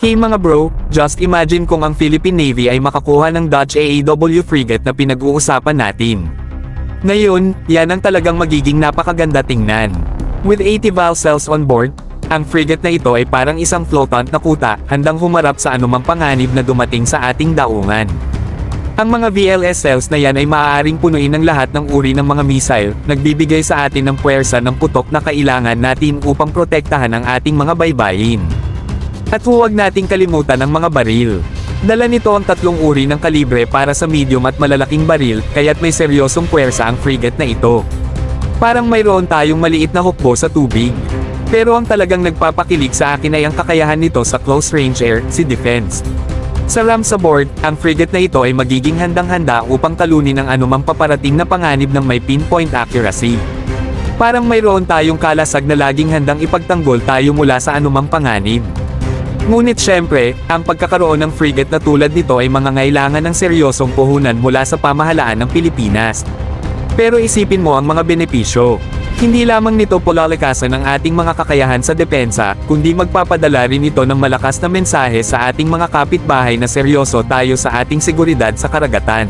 Hey mga bro, just imagine kung ang Philippine Navy ay makakuha ng Dutch AAW frigate na pinag-uusapan natin. Ngayon, yan ang talagang magiging napakaganda tingnan. With 80 valve cells on board, ang frigate na ito ay parang isang floatant na kuta, handang humarap sa anumang panganib na dumating sa ating daungan. Ang mga VLS cells na yan ay maaaring punuin ng lahat ng uri ng mga missile, nagbibigay sa atin ng puwersa ng putok na kailangan natin upang protektahan ang ating mga baybayin. At huwag nating kalimutan ang mga baril. Dala nito ang tatlong uri ng kalibre para sa medium at malalaking baril, kaya't may seryosong puwersa ang frigate na ito. Parang mayroon tayong maliit na hukbo sa tubig. Pero ang talagang nagpapakilig sa akin ay ang kakayahan nito sa close range air, sea defense. Sa ram sa board, ang frigate na ito ay magiging handang-handa upang talunin ang anumang paparating na panganib ng may pinpoint accuracy. Parang mayroon tayong kalasag na laging handang ipagtanggol tayo mula sa anumang panganib. Ngunit syempre, ang pagkakaroon ng frigate na tulad nito ay mangangailangan ng seryosong puhunan mula sa pamahalaan ng Pilipinas. Pero isipin mo ang mga benepisyo. Hindi lamang nito palalakasan ang ating mga kakayahan sa depensa, kundi magpapadala rin ito ng malakas na mensahe sa ating mga kapitbahay na seryoso tayo sa ating seguridad sa karagatan.